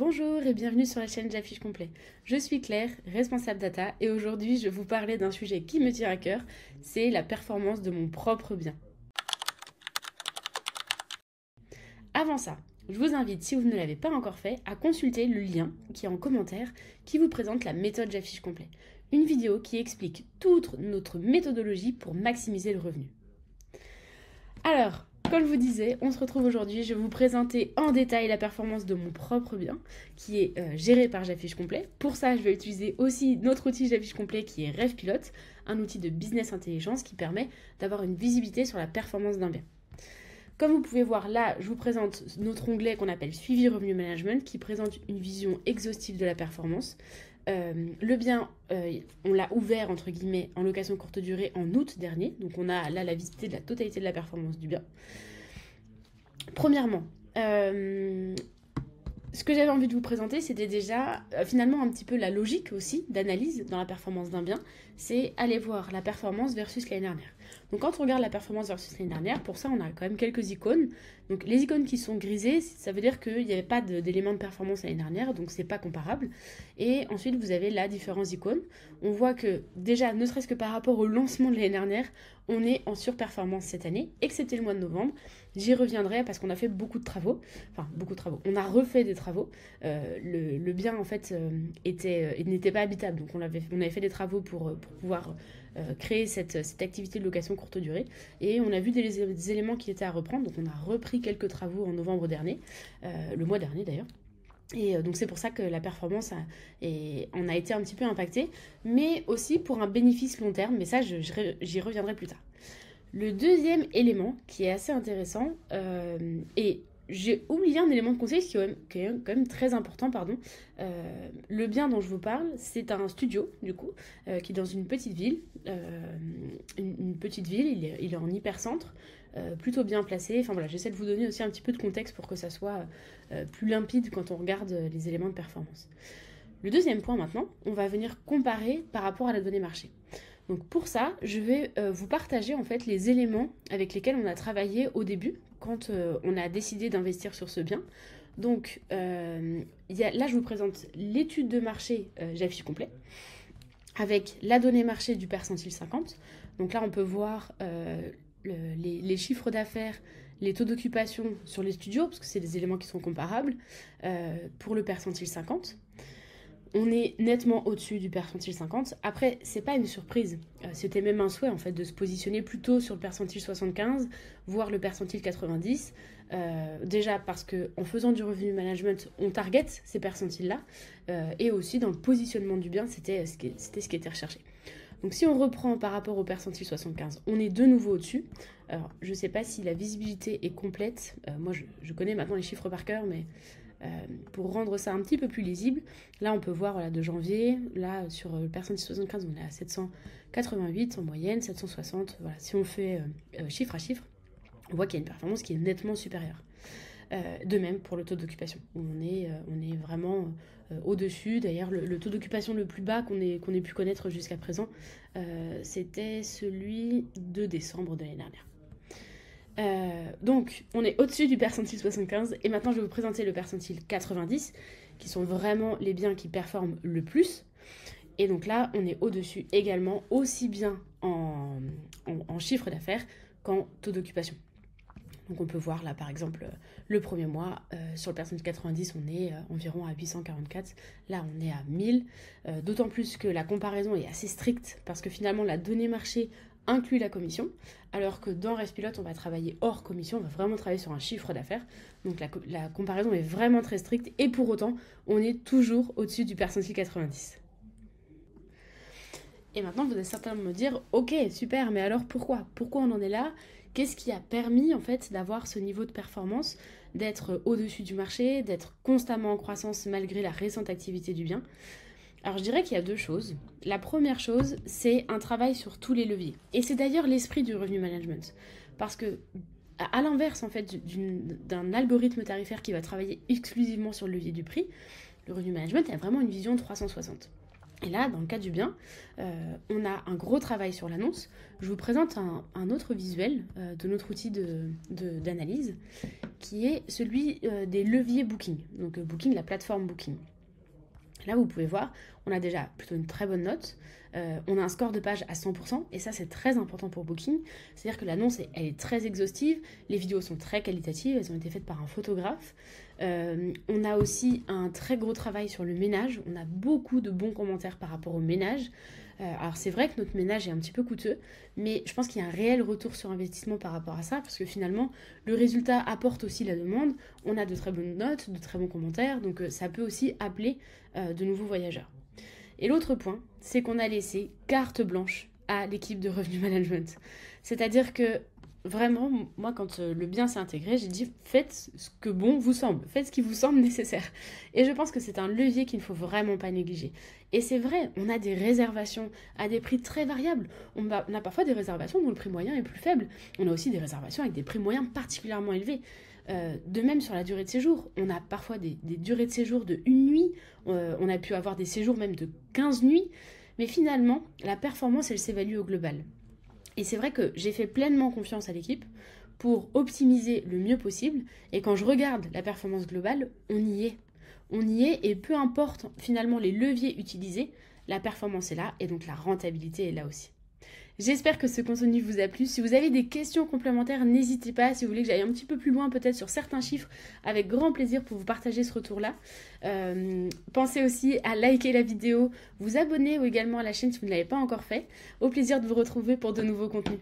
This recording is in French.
Bonjour et bienvenue sur la chaîne J'affiche complet. Je suis Claire, responsable data, et aujourd'hui je vais vous parler d'un sujet qui me tient à cœur, c'est la performance de mon propre bien. Avant ça, je vous invite, si vous ne l'avez pas encore fait, à consulter le lien qui est en commentaire qui vous présente la méthode J'affiche complet. Une vidéo qui explique toute notre méthodologie pour maximiser le revenu. Alors, comme je vous disais, on se retrouve aujourd'hui, je vais vous présenter en détail la performance de mon propre bien qui est géré par J'affiche complet. Pour ça, je vais utiliser aussi notre outil J'affiche complet qui est RêvePilote, un outil de business intelligence qui permet d'avoir une visibilité sur la performance d'un bien. Comme vous pouvez voir là, je vous présente notre onglet qu'on appelle Suivi Revenu Management qui présente une vision exhaustive de la performance. Le bien, on l'a ouvert entre guillemets en location courte durée en août dernier, donc on a là la visibilité de la totalité de la performance du bien. Premièrement, ce que j'avais envie de vous présenter, c'était déjà finalement un petit peu la logique aussi d'analyse dans la performance d'un bien, c'est aller voir la performance versus l'année dernière. Donc quand on regarde la performance versus l'année dernière, pour ça on a quand même quelques icônes. Donc les icônes qui sont grisées, ça veut dire qu'il n'y avait pas d'éléments de performance l'année dernière, donc c'est pas comparable. Et ensuite vous avez là différentes icônes. On voit que déjà, ne serait-ce que par rapport au lancement de l'année dernière, on est en surperformance cette année, excepté le mois de novembre. J'y reviendrai parce qu'on a fait beaucoup de travaux, enfin beaucoup de travaux. On a refait des travaux. Le bien en fait n'était pas habitable, donc on avait fait des travaux pour pouvoir créer cette activité de location courte durée. Et on a vu des éléments qui étaient à reprendre, donc on a repris quelques travaux en novembre dernier, le mois dernier d'ailleurs. Et donc c'est pour ça que la performance en a été un petit peu impactée, mais aussi pour un bénéfice long terme, mais ça j'y reviendrai plus tard. Le deuxième élément qui est assez intéressant, et j'ai oublié un élément de conseil qui est quand même très important, pardon. Le bien dont je vous parle, c'est un studio, du coup, qui est dans une petite ville. Une petite ville, il est en hypercentre, plutôt bien placé. Enfin voilà, j'essaie de vous donner aussi un petit peu de contexte pour que ça soit plus limpide quand on regarde les éléments de performance. Le deuxième point maintenant, on va venir comparer par rapport à la donnée marché. Donc pour ça, je vais vous partager en fait les éléments avec lesquels on a travaillé au début quand on a décidé d'investir sur ce bien. Donc là, je vous présente l'étude de marché J'affiche complet avec la donnée marché du percentile 50. Donc là, on peut voir les chiffres d'affaires, les taux d'occupation sur les studios, parce que c'est des éléments qui sont comparables, pour le percentile 50. On est nettement au-dessus du percentile 50. Après, c'est pas une surprise. C'était même un souhait en fait de se positionner plutôt sur le percentile 75, voire le percentile 90. Déjà parce que en faisant du revenu management, on target ces percentiles-là, et aussi dans le positionnement du bien, c'était ce qui était recherché. Donc si on reprend par rapport au percentile 75, on est de nouveau au-dessus. Alors je sais pas si la visibilité est complète. Moi je connais maintenant les chiffres par cœur, mais pour rendre ça un petit peu plus lisible, là on peut voir voilà, de janvier, là sur le percentile 75 on est à 788 en moyenne, 760, voilà. Si on fait chiffre à chiffre, on voit qu'il y a une performance qui est nettement supérieure. De même pour le taux d'occupation, on est vraiment au-dessus. D'ailleurs le taux d'occupation le plus bas qu'on ait pu connaître jusqu'à présent, c'était celui de décembre de l'année dernière. Donc on est au-dessus du percentile 75 et maintenant je vais vous présenter le percentile 90 qui sont vraiment les biens qui performent le plus. Et donc là on est au-dessus également, aussi bien en chiffre d'affaires qu'en taux d'occupation. Donc on peut voir là par exemple le premier mois, sur le percentile 90 on est environ à 844, là on est à 1000, d'autant plus que la comparaison est assez stricte parce que finalement la donnée marché inclut la commission, alors que dans RêvePilote on va travailler hors commission, on va vraiment travailler sur un chiffre d'affaires, donc la comparaison est vraiment très stricte et pour autant on est toujours au-dessus du percentile 90. Et maintenant vous allez certainement me dire, ok super, mais alors pourquoi on en est là? Qu'est-ce qui a permis en fait d'avoir ce niveau de performance, d'être au-dessus du marché, d'être constamment en croissance malgré la récente activité du bien? Alors je dirais qu'il y a deux choses. La première chose, c'est un travail sur tous les leviers. Et c'est d'ailleurs l'esprit du revenu management. Parce que, à l'inverse en fait d'un algorithme tarifaire qui va travailler exclusivement sur le levier du prix, le revenu management a vraiment une vision 360. Et là, dans le cas du bien, on a un gros travail sur l'annonce. Je vous présente un autre visuel de notre outil d'analyse, qui est celui des leviers Booking. Donc Booking, la plateforme Booking. Là, vous pouvez voir, on a déjà plutôt une très bonne note. On a un score de page à 100%, et ça, c'est très important pour Booking. C'est-à-dire que l'annonce, elle est très exhaustive, les vidéos sont très qualitatives, elles ont été faites par un photographe. On a aussi un très gros travail sur le ménage. On a beaucoup de bons commentaires par rapport au ménage. Alors, c'est vrai que notre ménage est un petit peu coûteux, mais je pense qu'il y a un réel retour sur investissement par rapport à ça, parce que finalement, le résultat apporte aussi la demande. On a de très bonnes notes, de très bons commentaires, donc ça peut aussi appeler de nouveaux voyageurs. Et l'autre point, c'est qu'on a laissé carte blanche à l'équipe de Revenu Management. C'est-à-dire que vraiment, moi, quand le bien s'est intégré, j'ai dit faites ce que bon vous semble, faites ce qui vous semble nécessaire. Et je pense que c'est un levier qu'il ne faut vraiment pas négliger. Et c'est vrai, on a des réservations à des prix très variables. On a parfois des réservations dont le prix moyen est plus faible. On a aussi des réservations avec des prix moyens particulièrement élevés. De même sur la durée de séjour, on a parfois des durées de séjour de 1 nuit, on a pu avoir des séjours même de 15 nuits, mais finalement, la performance, elle s'évalue au global. Et c'est vrai que j'ai fait pleinement confiance à l'équipe pour optimiser le mieux possible, et quand je regarde la performance globale, on y est. On y est, et peu importe finalement les leviers utilisés, la performance est là, et donc la rentabilité est là aussi. J'espère que ce contenu vous a plu. Si vous avez des questions complémentaires, n'hésitez pas. Si vous voulez que j'aille un petit peu plus loin peut-être sur certains chiffres, avec grand plaisir pour vous partager ce retour-là. Pensez aussi à liker la vidéo, vous abonner ou également à la chaîne si vous ne l'avez pas encore fait. Au plaisir de vous retrouver pour de nouveaux contenus.